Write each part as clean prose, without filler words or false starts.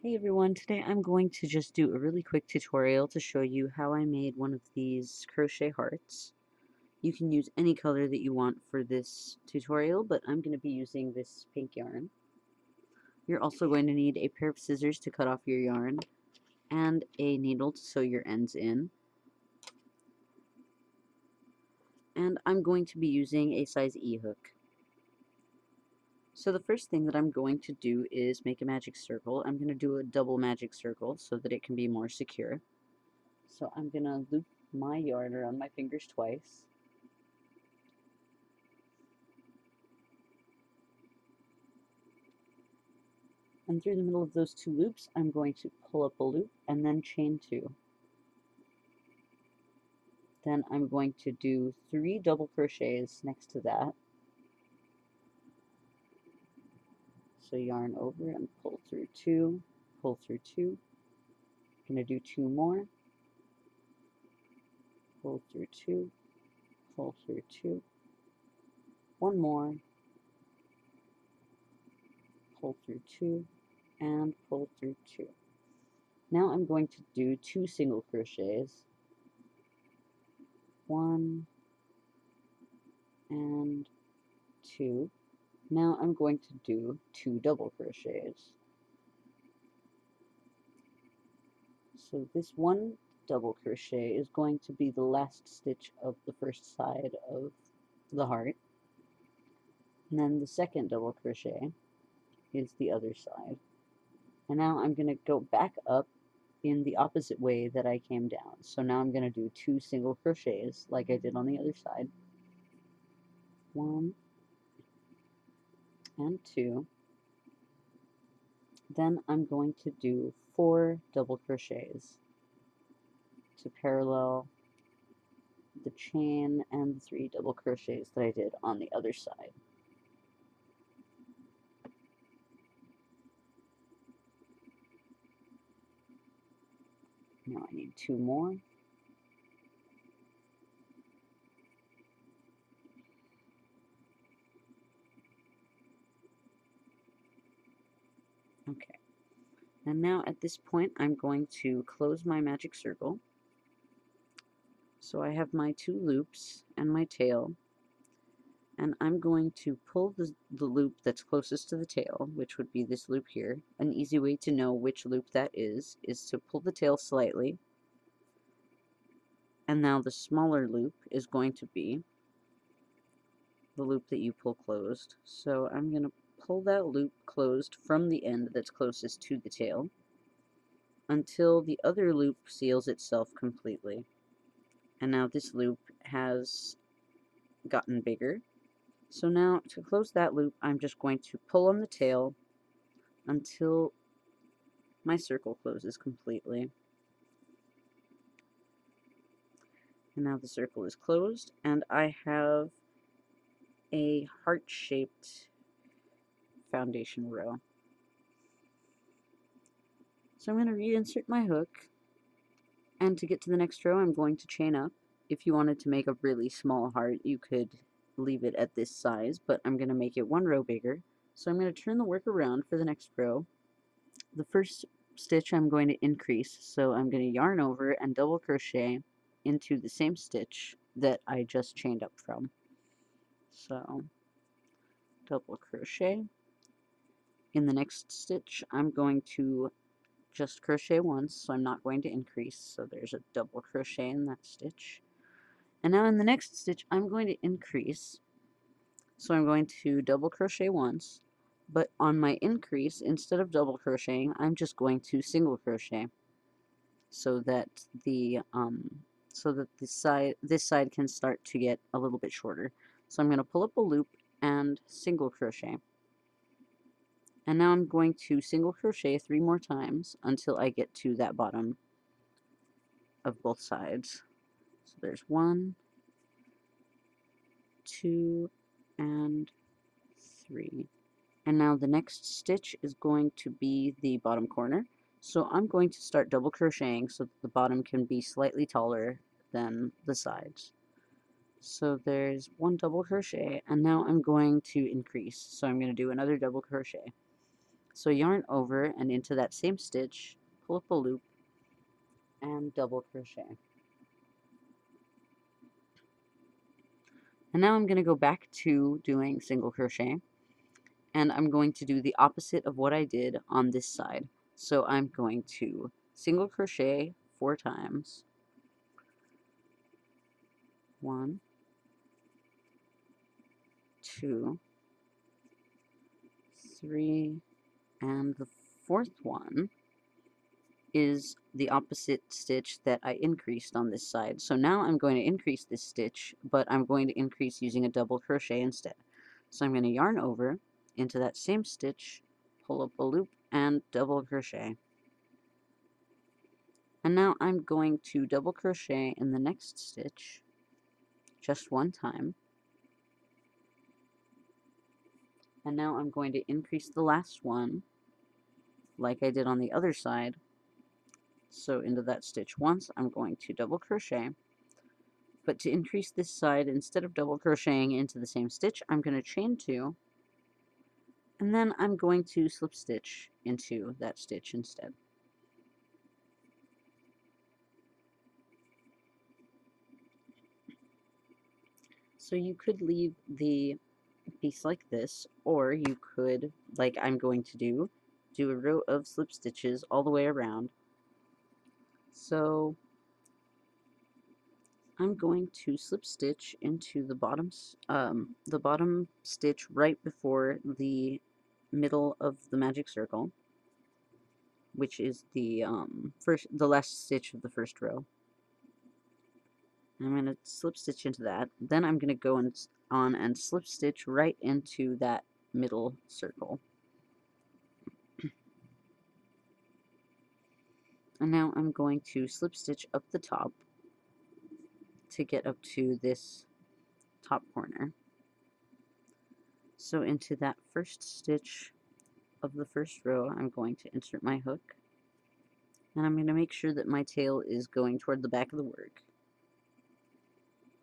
Hey everyone, today I'm going to just do a really quick tutorial to show you how I made one of these crochet hearts. You can use any color that you want for this tutorial, but I'm going to be using this pink yarn. You're also going to need a pair of scissors to cut off your yarn and a needle to sew your ends in. And I'm going to be using a size E hook. So the first thing that I'm going to do is make a magic circle. I'm going to do a double magic circle so that it can be more secure. So I'm going to loop my yarn around my fingers twice. And through the middle of those two loops, I'm going to pull up a loop and then chain two. Then I'm going to do 3 double crochets next to that. So yarn over and pull through 2, pull through 2. I'm going to do 2 more, pull through 2, pull through 2, 1 more, pull through 2, and pull through 2. Now I'm going to do 2 single crochets, 1 and 2. Now I'm going to do 2 double crochets. So this one double crochet is going to be the last stitch of the first side of the heart. And then the second double crochet is the other side. And now I'm going to go back up in the opposite way that I came down. So now I'm going to do 2 single crochets like I did on the other side. 1 and 2. Then I'm going to do 4 double crochets to parallel the chain and the 3 double crochets that I did on the other side. Now I need 2 more. Okay. And now at this point I'm going to close my magic circle. So I have my 2 loops and my tail. And I'm going to pull the loop that's closest to the tail, which would be this loop here. An easy way to know which loop that is to pull the tail slightly. And now the smaller loop is going to be the loop that you pull closed. So I'm going to pull that loop closed from the end that's closest to the tail until the other loop seals itself completely. And now this loop has gotten bigger. So now to close that loop, I'm just going to pull on the tail until my circle closes completely. And now the circle is closed, and I have a heart-shaped foundation row. So I'm going to reinsert my hook, and to get to the next row, I'm going to chain up. If you wanted to make a really small heart, you could leave it at this size, but I'm going to make it 1 row bigger. So I'm going to turn the work around for the next row. The first stitch I'm going to increase, so I'm going to yarn over and double crochet into the same stitch that I just chained up from. So double crochet. In the next stitch I'm going to just crochet once, so I'm not going to increase, so there's a double crochet in that stitch. And now in the next stitch I'm going to increase, so I'm going to double crochet once, but on my increase, instead of double crocheting, I'm just going to single crochet so that this side can start to get a little bit shorter. So I'm going to pull up a loop and single crochet. And now I'm going to single crochet 3 more times until I get to that bottom of both sides. So there's 1, 2, and 3. And now the next stitch is going to be the bottom corner. So I'm going to start double crocheting so that the bottom can be slightly taller than the sides. So there's 1 double crochet, and now I'm going to increase. So I'm going to do another double crochet. So yarn over and into that same stitch, pull up a loop, and double crochet. And now I'm going to go back to doing single crochet, and I'm going to do the opposite of what I did on this side. So I'm going to single crochet 4 times. 1, 2, 3, and the 4th one is the opposite stitch that I increased on this side. So now I'm going to increase this stitch, but I'm going to increase using a double crochet instead. So I'm going to yarn over into that same stitch, pull up a loop, and double crochet. And now I'm going to double crochet in the next stitch just 1 time. And now I'm going to increase the last one like I did on the other side. So into that stitch once, I'm going to double crochet. But to increase this side, instead of double crocheting into the same stitch, I'm going to chain 2, and then I'm going to slip stitch into that stitch instead. So you could leave the piece like this, or you could, like I'm going to do a row of slip stitches all the way around. So I'm going to slip stitch into the bottom stitch right before the middle of the magic circle, which is the last stitch of the first row. I'm going to slip stitch into that. Then I'm going to go on and slip stitch right into that middle circle. And now I'm going to slip stitch up the top to get up to this top corner. So into that first stitch of the first row, I'm going to insert my hook, and I'm going to make sure that my tail is going toward the back of the work.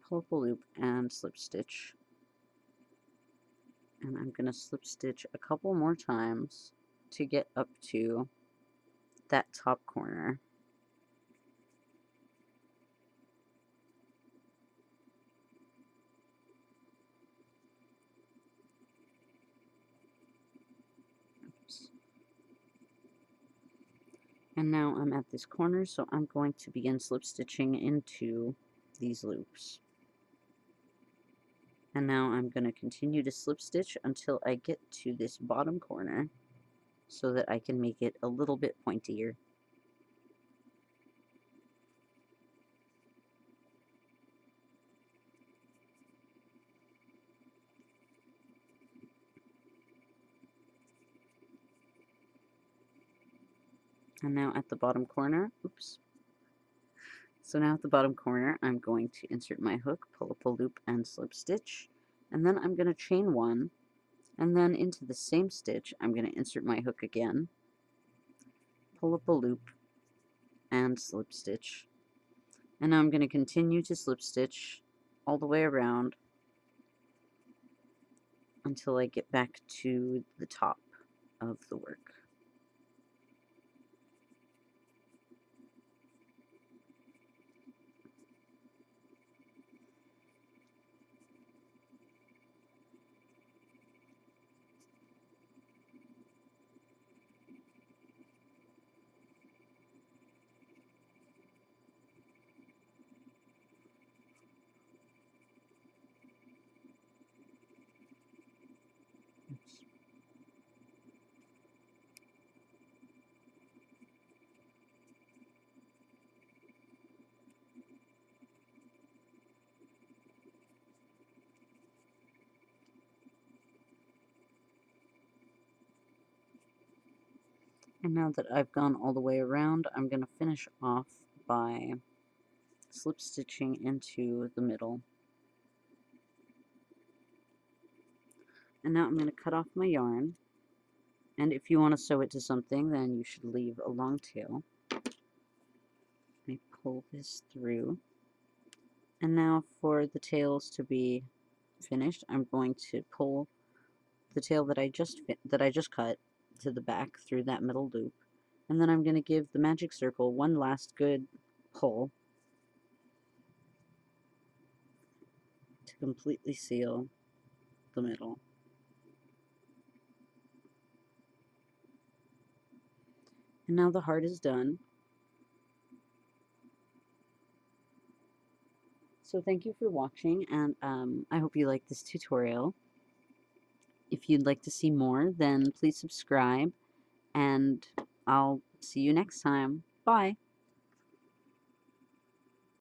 Pull up a loop and slip stitch, and I'm going to slip stitch a couple more times to get up to that top corner. Oops. And now I'm at this corner, so I'm going to begin slip stitching into these loops. And now I'm going to continue to slip stitch until I get to this bottom corner so that I can make it a little bit pointier. And now at the bottom corner, oops. So now at the bottom corner, I'm going to insert my hook, pull up a loop, and slip stitch. And then I'm going to chain 1, and then into the same stitch, I'm going to insert my hook again, pull up a loop, and slip stitch. And now I'm going to continue to slip stitch all the way around until I get back to the top of the work. Oops. And now that I've gone all the way around, I'm going to finish off by slip stitching into the middle. And now I'm going to cut off my yarn, and if you want to sew it to something, then you should leave a long tail. I pull this through, and now for the tails to be finished, I'm going to pull the tail that I just cut to the back through that middle loop. And then I'm going to give the magic circle one last good pull to completely seal the middle. And now the heart is done. So thank you for watching, and I hope you liked this tutorial. If you'd like to see more, then please subscribe, and I'll see you next time. Bye!